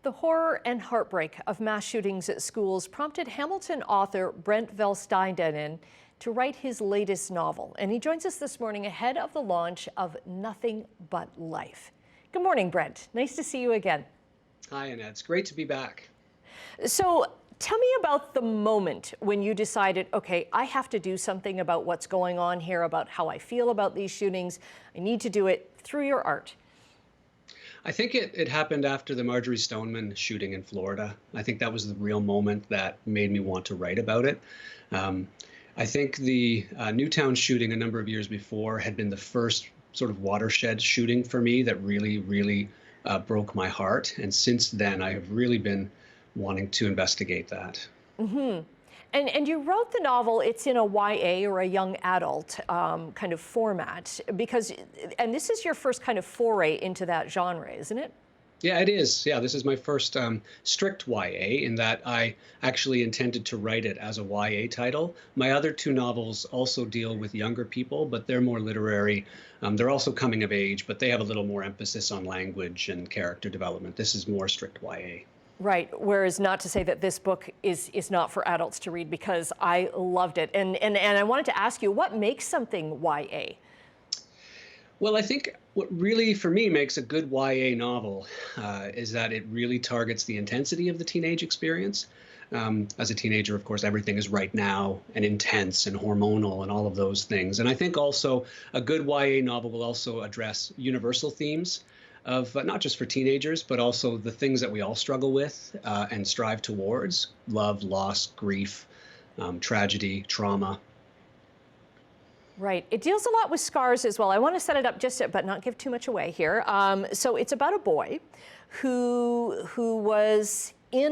The horror and heartbreak of mass shootings at schools prompted Hamilton author Brent Van Staalduinen to write his latest novel. And he joins us this morning ahead of the launch of Nothing But Life. Good morning, Brent. Nice to see you again. Hi, Annette. It's great to be back. So tell me about the moment when you decided, okay, I have to do something about what's going on here, about how I feel about these shootings. I need to do it through your art. I think it happened after the Marjorie Stoneman shooting in Florida. I think that was the real moment that made me want to write about it. I think the Newtown shooting a number of years before had been the first sort of watershed shooting for me that really broke my heart. And since then, I have really been wanting to investigate that. Mm-hmm. And you wrote the novel, it's in a YA or a young adult kind of format, and this is your first kind of foray into that genre, isn't it? Yeah, it is. Yeah, this is my first strict YA in that I actually intended to write it as a YA title. My other two novels also deal with younger people, but they're more literary. They're also coming of age, but they have a little more emphasis on language and character development. This is more strict YA. Right, whereas not to say that this book is not for adults to read, because I loved it. And I wanted to ask you, what makes something YA? Well, I think what really, for me, makes a good YA novel is that it really targets the intensity of the teenage experience. As a teenager, of course, everything is right now and intense and hormonal and all of those things. And I think also a good YA novel will also address universal themes of not just for teenagers, but also the things that we all struggle with and strive towards: love, loss, grief, tragedy, trauma. Right. It deals a lot with scars as well. I want to set it up but not give too much away here. So it's about a boy who was he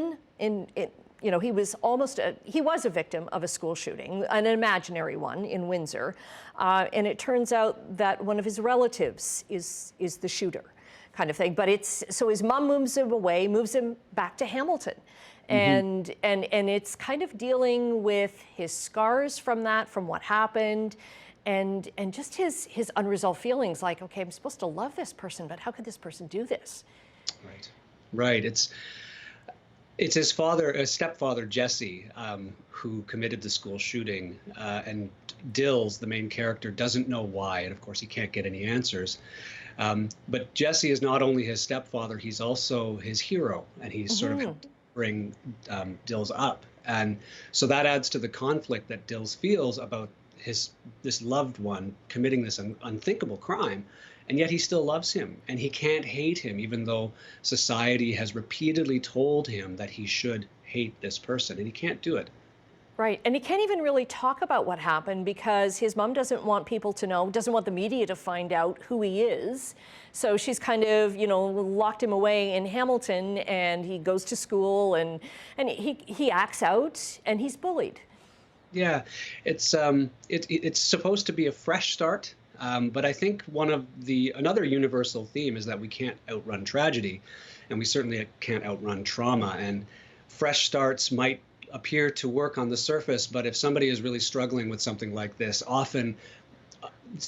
was a victim of a school shooting, an imaginary one in Windsor, and it turns out that one of his relatives is the shooter, kind of thing. But so his mom moves him away, moves him back to Hamilton. And it's kind of dealing with his scars from what happened, and just his unresolved feelings, like, okay, I'm supposed to love this person, but how could this person do this? Right. It's his stepfather, Jesse, who committed the school shooting, and Dills, the main character, doesn't know why, and of course he can't get any answers. But Jesse is not only his stepfather, he's also his hero, and he's sort of helped bring Dills up. And so that adds to the conflict that Dills feels about this loved one committing this unthinkable crime, and yet he still loves him, and he can't hate him, even though society has repeatedly told him that he should hate this person, and he can't do it. Right, and he can't even really talk about what happened because his mom doesn't want people to know, doesn't want the media to find out who he is. So she's kind of, locked him away in Hamilton, and he goes to school, and he acts out, and he's bullied. Yeah, it's supposed to be a fresh start, but I think another universal theme is that we can't outrun tragedy, and we certainly can't outrun trauma. And fresh starts might appear to work on the surface, but if somebody is really struggling with something like this, often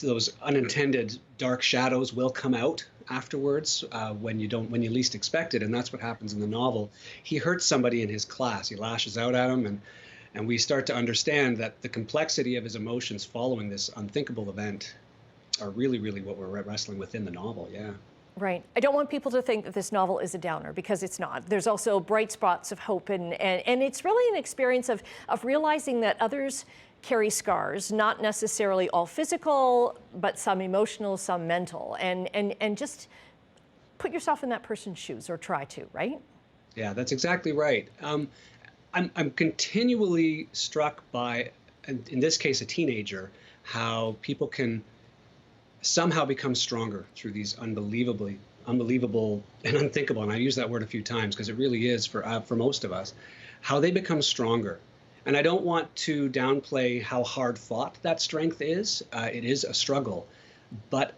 those unintended dark shadows will come out afterwards when you least expect it, and that's what happens in the novel. He hurts somebody in his class. He lashes out at him, and we start to understand that the complexity of his emotions following this unthinkable event are really what we're wrestling with in the novel. Yeah. Right. I don't want people to think that this novel is a downer, because it's not. There's also bright spots of hope, and it's really an experience of realizing that others carry scars, not necessarily all physical, but some emotional, some mental, and just put yourself in that person's shoes, or try to, right? Yeah, that's exactly right. I'm continually struck by, in this case, a teenager, how people can somehow become stronger through these unbelievable and unthinkable, and I use that word a few times because it really is for most of us, how they become stronger. And I don't want to downplay how hard fought that strength is. It is a struggle, but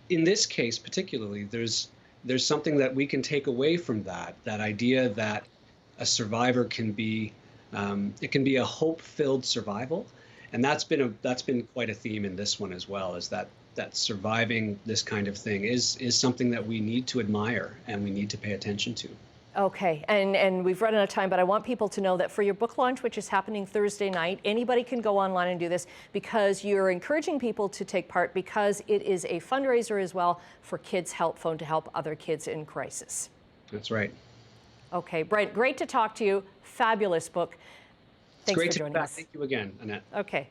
in this case particularly, there's something that we can take away from that idea that a survivor can be a hope-filled survival, and that's been quite a theme in this one as well. Is that surviving this kind of thing is something that we need to admire and we need to pay attention to. Okay, and we've run out of time, but I want people to know that for your book launch, which is happening Thursday night, anybody can go online and do this because you're encouraging people to take part because it is a fundraiser as well for Kids Help Phone to help other kids in crisis. That's right. Okay, Brent, great to talk to you. Fabulous book. Thanks for joining us. Thank you again, Annette. Okay.